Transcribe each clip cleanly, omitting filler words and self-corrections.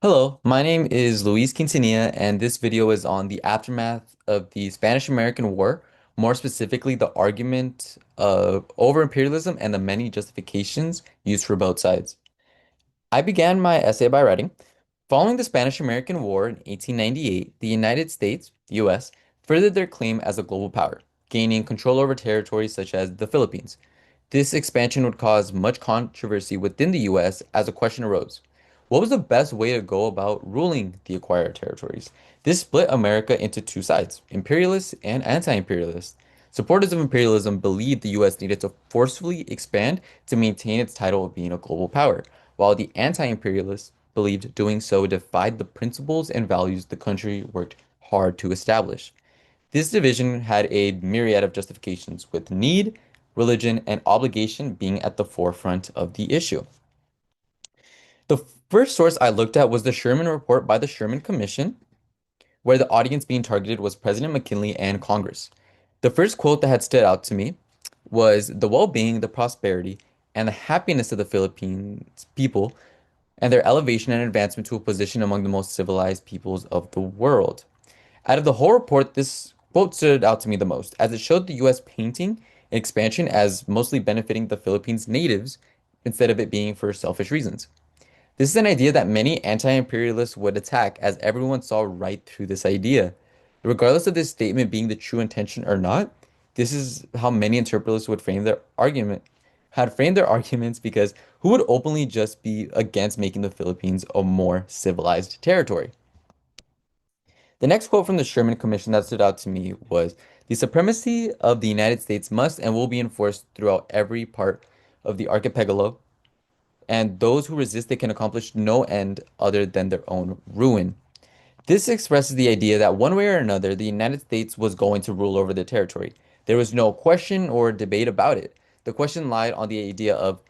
Hello, my name is Luis Quintanilla, and this video is on the aftermath of the Spanish-American War, more specifically the argument of over-imperialism and the many justifications used for both sides. I began my essay by writing, following the Spanish-American War in 1898, the United States, US, furthered their claim as a global power, gaining control over territories such as the Philippines. This expansion would cause much controversy within the US as a question arose. What was the best way to go about ruling the acquired territories? This split America into two sides, imperialists and anti-imperialists. Supporters of imperialism believed the US needed to forcefully expand to maintain its title of being a global power, while the anti-imperialists believed doing so defied the principles and values the country worked hard to establish. This division had a myriad of justifications, with need, religion, and obligation being at the forefront of the issue. The first source I looked at was the Sherman Report by the Sherman Commission, where the audience being targeted was President McKinley and Congress. The first quote that had stood out to me was the well-being, the prosperity, and the happiness of the Philippines people and their elevation and advancement to a position among the most civilized peoples of the world. Out of the whole report, this quote stood out to me the most, as it showed the US painting expansion as mostly benefiting the Philippines natives instead of it being for selfish reasons. This is an idea that many anti-imperialists would attack, as everyone saw right through this idea. Regardless of this statement being the true intention or not, this is how many interpreters would frame their argument, had framed their arguments, because who would openly just be against making the Philippines a more civilized territory? The next quote from the Sherman Commission that stood out to me was, "The supremacy of the United States must and will be enforced throughout every part of the archipelago, and those who resist it can accomplish no end other than their own ruin." This expresses the idea that one way or another, the United States was going to rule over the territory. There was no question or debate about it. The question lied on the idea of,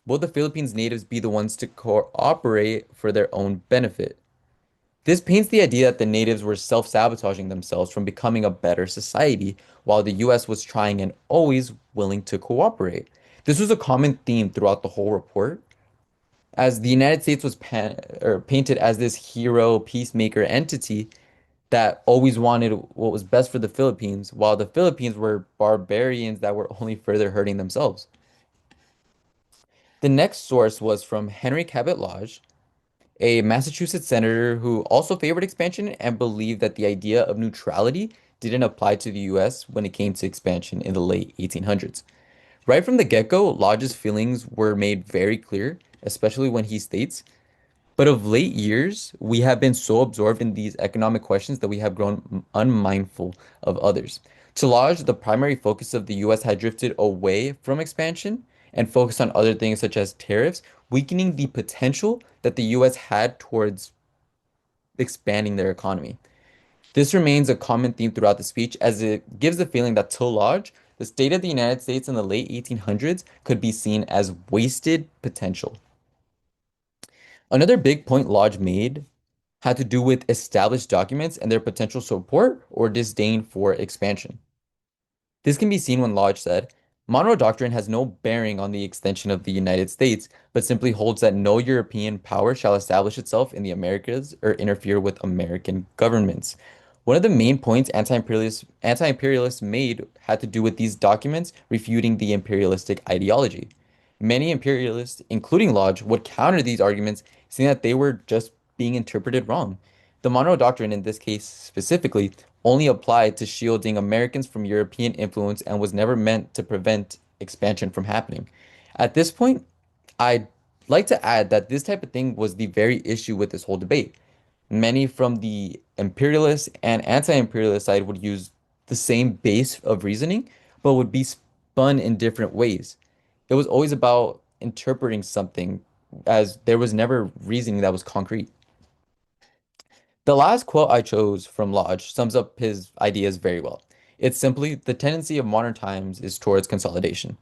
will the Philippines natives be the ones to cooperate for their own benefit? This paints the idea that the natives were self-sabotaging themselves from becoming a better society, while the US was trying and always willing to cooperate. This was a common theme throughout the whole report, as the United States was painted as this hero, peacemaker entity that always wanted what was best for the Philippines, while the Philippines were barbarians that were only further hurting themselves. The next source was from Henry Cabot Lodge, a Massachusetts senator who also favored expansion and believed that the idea of neutrality didn't apply to the US when it came to expansion in the late 1800s. Right from the get-go, Lodge's feelings were made very clear, especially when he states, "But of late years, we have been so absorbed in these economic questions that we have grown unmindful of others." To Lodge, the primary focus of the US had drifted away from expansion and focused on other things such as tariffs, weakening the potential that the US had towards expanding their economy. This remains a common theme throughout the speech, as it gives the feeling that to Lodge, the state of the United States in the late 1800s could be seen as wasted potential. Another big point Lodge made had to do with established documents and their potential support or disdain for expansion. This can be seen when Lodge said, "Monroe Doctrine has no bearing on the extension of the United States, but simply holds that no European power shall establish itself in the Americas or interfere with American governments." One of the main points anti-imperialists made had to do with these documents refuting the imperialistic ideology. Many imperialists, including Lodge, would counter these arguments, saying that they were just being interpreted wrong. The Monroe Doctrine, in this case specifically, only applied to shielding Americans from European influence and was never meant to prevent expansion from happening. At this point, I'd like to add that this type of thing was the very issue with this whole debate. Many from the imperialist and anti-imperialist side would use the same base of reasoning, but would be spun in different ways. It was always about interpreting something, as there was never reasoning that was concrete. The last quote I chose from Lodge sums up his ideas very well. It's simply, "The tendency of modern times is towards consolidation."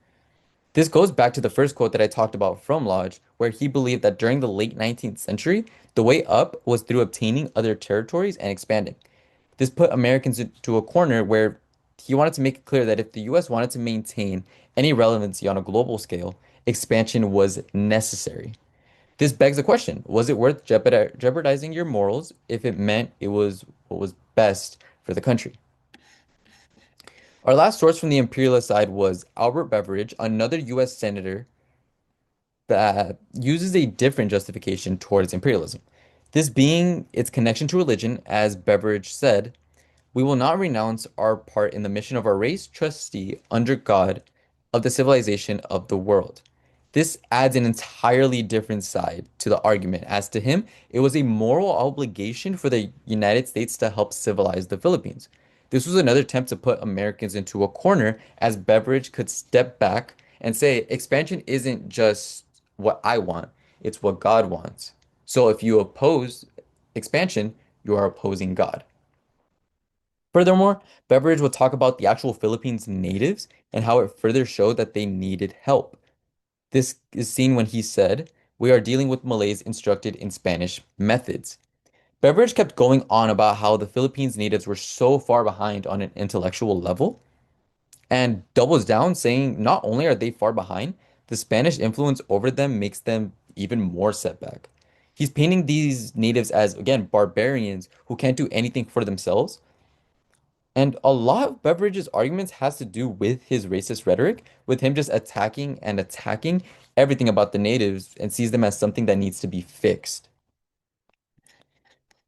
This goes back to the first quote that I talked about from Lodge, where he believed that during the late 19th century, the way up was through obtaining other territories and expanding. This put Americans into a corner where he wanted to make it clear that if the US wanted to maintain any relevancy on a global scale, expansion was necessary. This begs the question, was it worth jeopardizing your morals if it meant it was what was best for the country? Our last source from the imperialist side was Albert Beveridge, another US senator that uses a different justification towards imperialism. This being its connection to religion, as Beveridge said, we will not renounce our part in the mission of our race trustee under God of the civilization of the world. This adds an entirely different side to the argument. As to him, it was a moral obligation for the United States to help civilize the Philippines. This was another attempt to put Americans into a corner, as Beveridge could step back and say, expansion isn't just what I want, it's what God wants. So if you oppose expansion, you are opposing God. Furthermore, Beveridge would talk about the actual Philippines natives and how it further showed that they needed help. This is seen when he said, "We are dealing with Malays instructed in Spanish methods." Beveridge kept going on about how the Philippines natives were so far behind on an intellectual level and doubles down saying not only are they far behind, the Spanish influence over them makes them even more setback. He's painting these natives as, again, barbarians who can't do anything for themselves, and a lot of Beveridge's arguments has to do with his racist rhetoric, with him just attacking and attacking everything about the natives and sees them as something that needs to be fixed.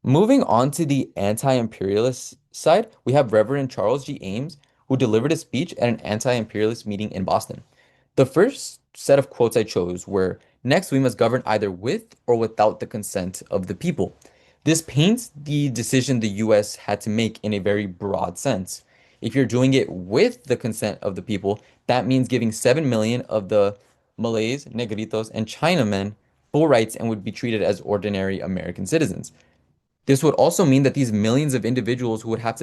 Moving on to the anti-imperialist side, we have Reverend Charles G. Ames, who delivered a speech at an anti-imperialist meeting in Boston. The first set of quotes I chose were, "Next, we must govern either with or without the consent of the people." This paints the decision the US had to make in a very broad sense. If you're doing it with the consent of the people, that means giving 7 million of the Malays, Negritos, and Chinamen full rights and would be treated as ordinary American citizens. This would also mean that these millions of individuals who would have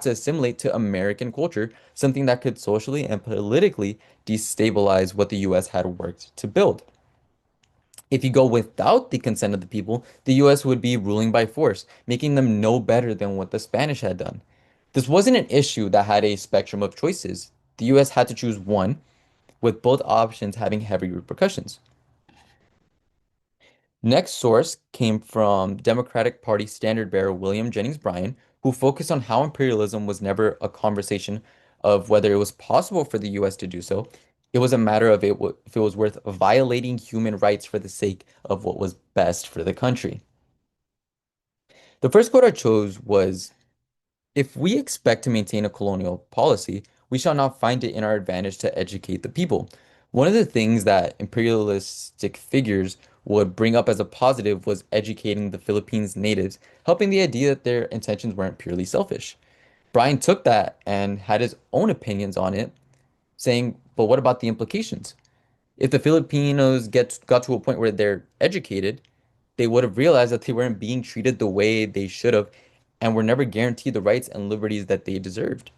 to assimilate to American culture, something that could socially and politically destabilize what the US had worked to build. If you go without the consent of the people, the US would be ruling by force, making them no better than what the Spanish had done. This wasn't an issue that had a spectrum of choices. The US had to choose one, with both options having heavy repercussions. Next source came from Democratic Party standard bearer William Jennings Bryan, who focused on how imperialism was never a conversation of whether it was possible for the US to do so. It was a matter of if it was worth violating human rights for the sake of what was best for the country. The first quote I chose was, "If we expect to maintain a colonial policy, we shall not find it in our advantage to educate the people." One of the things that imperialistic figures would bring up as a positive was educating the Philippines natives, helping the idea that their intentions weren't purely selfish. Brian took that and had his own opinions on it, saying, but what about the implications? If the Filipinos got to a point where they're educated, they would have realized that they weren't being treated the way they should have and were never guaranteed the rights and liberties that they deserved.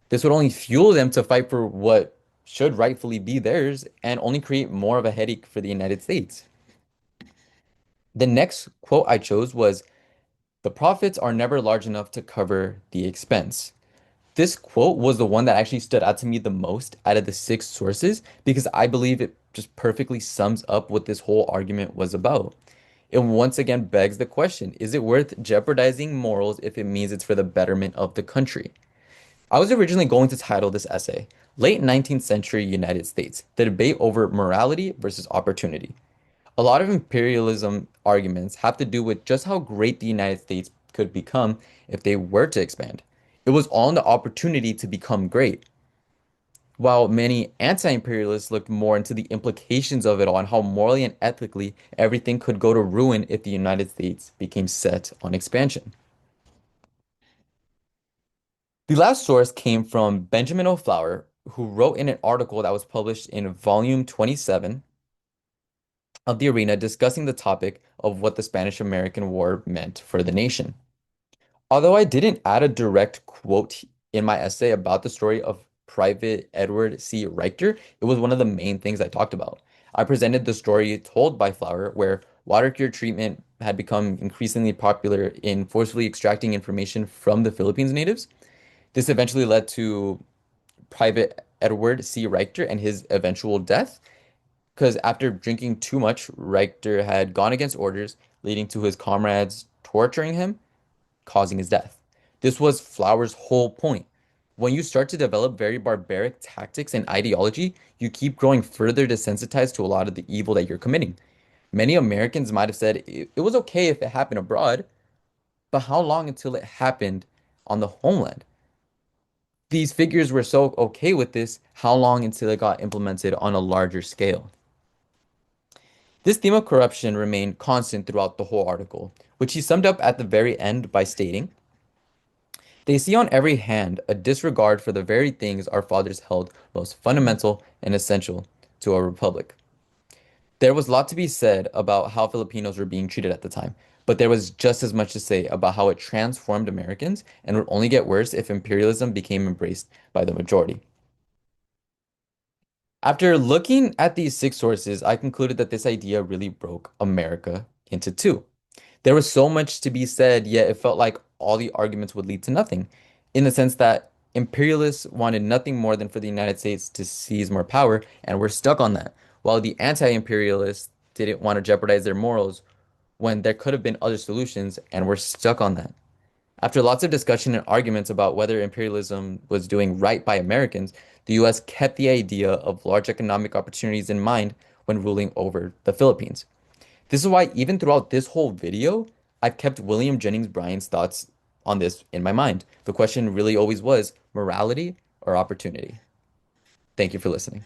This would only fuel them to fight for what should rightfully be theirs and only create more of a headache for the United States. The next quote I chose was, "The profits are never large enough to cover the expense." This quote was the one that actually stood out to me the most out of the six sources because I believe it just perfectly sums up what this whole argument was about. It once again begs the question, is it worth jeopardizing morals if it means it's for the betterment of the country? I was originally going to title this essay, Late 19th Century United States, the debate over morality versus opportunity. A lot of imperialism arguments have to do with just how great the United States could become if they were to expand. It was all in the opportunity to become great, while many anti-imperialists looked more into the implications of it all and how morally and ethically everything could go to ruin if the United States became set on expansion. The last source came from Benjamin O'Flower, who wrote in an article that was published in volume 27 of the Arena discussing the topic of what the Spanish-American War meant for the nation. Although I didn't add a direct quote in my essay about the story of Private Edward C. Richter, it was one of the main things I talked about. I presented the story told by Flower, where water cure treatment had become increasingly popular in forcefully extracting information from the Philippines natives. This eventually led to Private Edward C. Richter and his eventual death, because after drinking too much, Richter had gone against orders, leading to his comrades torturing him, causing his death. This was Flowers' whole point. When you start to develop very barbaric tactics and ideology, you keep growing further desensitized to a lot of the evil that you're committing. Many Americans might have said it was okay if it happened abroad, but how long until it happened on the homeland? These figures were so okay with this, how long until it got implemented on a larger scale? This theme of corruption remained constant throughout the whole article, which he summed up at the very end by stating, they see on every hand a disregard for the very things our fathers held most fundamental and essential to our republic. There was a lot to be said about how Filipinos were being treated at the time, but there was just as much to say about how it transformed Americans and would only get worse if imperialism became embraced by the majority. After looking at these six sources, I concluded that this idea really broke America into two. There was so much to be said, yet it felt like all the arguments would lead to nothing, in the sense that imperialists wanted nothing more than for the United States to seize more power, and we're stuck on that, while the anti-imperialists didn't want to jeopardize their morals when there could have been other solutions, and we're stuck on that. After lots of discussion and arguments about whether imperialism was doing right by Americans, the US kept the idea of large economic opportunities in mind when ruling over the Philippines. This is why even throughout this whole video, I've kept William Jennings Bryan's thoughts on this in my mind. The question really always was morality or opportunity. Thank you for listening.